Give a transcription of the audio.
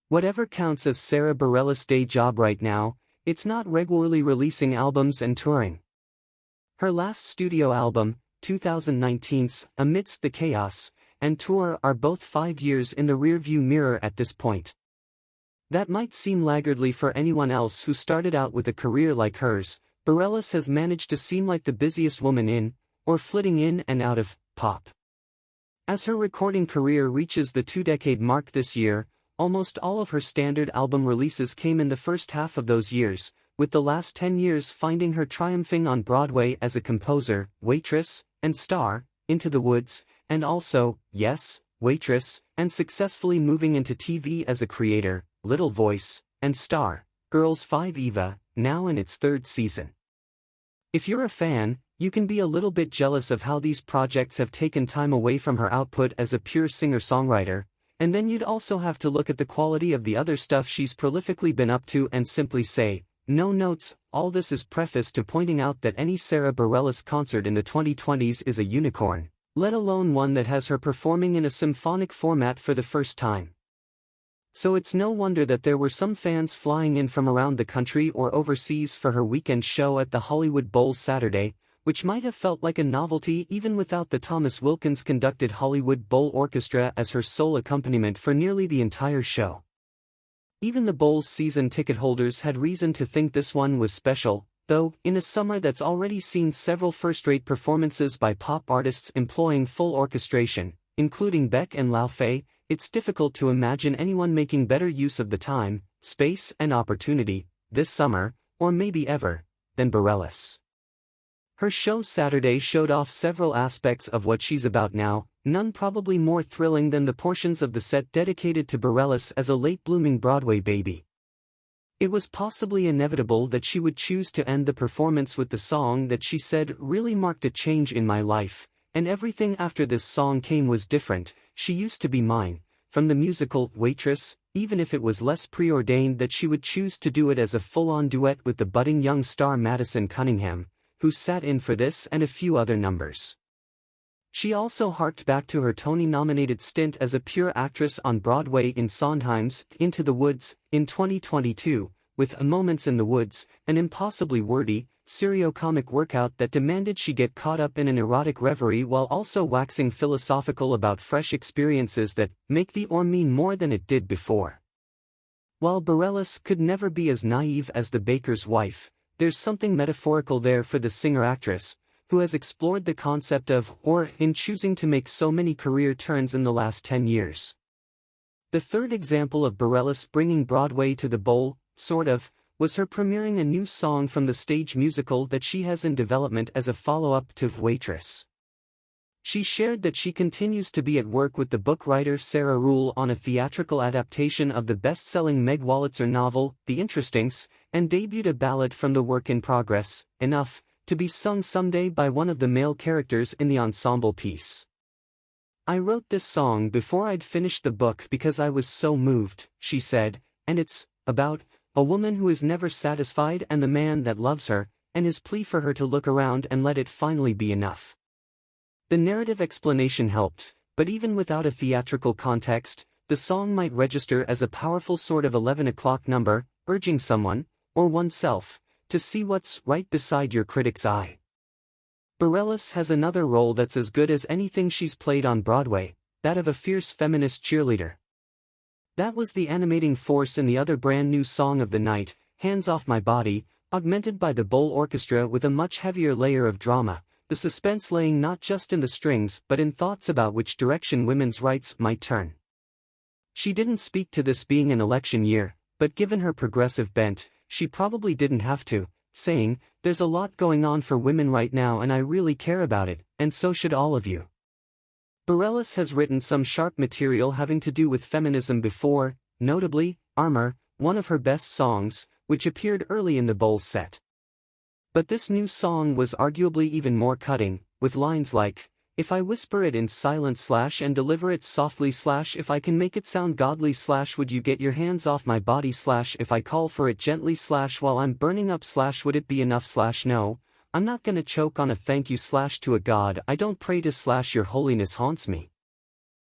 Whatever counts as Sara Bareilles' day job right now, it's not regularly releasing albums and touring. Her last studio album, 2019's Amidst the Chaos, and tour are both 5 years in the rearview mirror at this point. That might seem laggardly for anyone else who started out with a career like hers. Bareilles has managed to seem like the busiest woman in, or flitting in and out of, pop. As her recording career reaches the 2-decade mark this year, almost all of her standard album releases came in the first half of those years, with the last 10 years finding her triumphing on Broadway as a composer, waitress, and star, Into the Woods, and also, yes, waitress, and successfully moving into TV as a creator, Little Voice, and star, Girls 5 Eva, now in its 3rd season. If you're a fan, you can be a little bit jealous of how these projects have taken time away from her output as a pure singer-songwriter, and then you'd also have to look at the quality of the other stuff she's prolifically been up to and simply say, no notes. All this is prefaced to pointing out that any Sara Bareilles concert in the 2020s is a unicorn, let alone one that has her performing in a symphonic format for the first time. So it's no wonder that there were some fans flying in from around the country or overseas for her weekend show at the Hollywood Bowl Saturday, which might have felt like a novelty even without the Thomas Wilkins-conducted Hollywood Bowl Orchestra as her sole accompaniment for nearly the entire show. Even the Bowl's season ticket holders had reason to think this one was special, though, in a summer that's already seen several first-rate performances by pop artists employing full orchestration, including Beck and Laufey, it's difficult to imagine anyone making better use of the time, space and opportunity, this summer, or maybe ever, than Bareilles. Her show Saturday showed off several aspects of what she's about now, none probably more thrilling than the portions of the set dedicated to Bareilles as a late-blooming Broadway baby. It was possibly inevitable that she would choose to end the performance with the song that she said really marked a change in my life, and everything after this song came was different. She used to be mine, from the musical Waitress, even if it was less preordained that she would choose to do it as a full-on duet with the budding young star Madison Cunningham, who sat in for this and a few other numbers. She also harked back to her Tony-nominated stint as a pure actress on Broadway in Sondheim's Into the Woods in 2022, with Moments in the Woods, an impossibly wordy, serio-comic workout that demanded she get caught up in an erotic reverie while also waxing philosophical about fresh experiences that make the or mean more than it did before. While Bareilles could never be as naive as the baker's wife, there's something metaphorical there for the singer-actress, who has explored the concept of or in choosing to make so many career turns in the last 10 years. The third example of Bareilles bringing Broadway to the bowl, sort of, was her premiering a new song from the stage musical that she has in development as a follow-up to Waitress. She shared that she continues to be at work with the book writer Sarah Rule on a theatrical adaptation of the best-selling Meg Wolitzer novel, The Interestings, and debuted a ballad from the work in progress, Enough, to be sung someday by one of the male characters in the ensemble piece. I wrote this song before I'd finished the book because I was so moved, she said, and it's about a woman who is never satisfied and the man that loves her, and his plea for her to look around and let it finally be enough. The narrative explanation helped, but even without a theatrical context, the song might register as a powerful sort of 11 o'clock number, urging someone, or oneself, to see what's right beside your critic's eye. Bareilles has another role that's as good as anything she's played on Broadway, that of a fierce feminist cheerleader. That was the animating force in the other brand new song of the night, Hands Off My Body, augmented by the Bowl Orchestra with a much heavier layer of drama, the suspense laying not just in the strings but in thoughts about which direction women's rights might turn. She didn't speak to this being an election year, but given her progressive bent, she probably didn't have to, saying, "There's a lot going on for women right now and I really care about it, and so should all of you." Bareilles has written some sharp material having to do with feminism before, notably, Armor, one of her best songs, which appeared early in the Bowl set. But this new song was arguably even more cutting, with lines like, "If I whisper it in silence / and deliver it softly / if I can make it sound godly / would you get your hands off my body / if I call for it gently / while I'm burning up / would it be enough / no, I'm not gonna choke on a thank you / to a God I don't pray to / your holiness haunts me."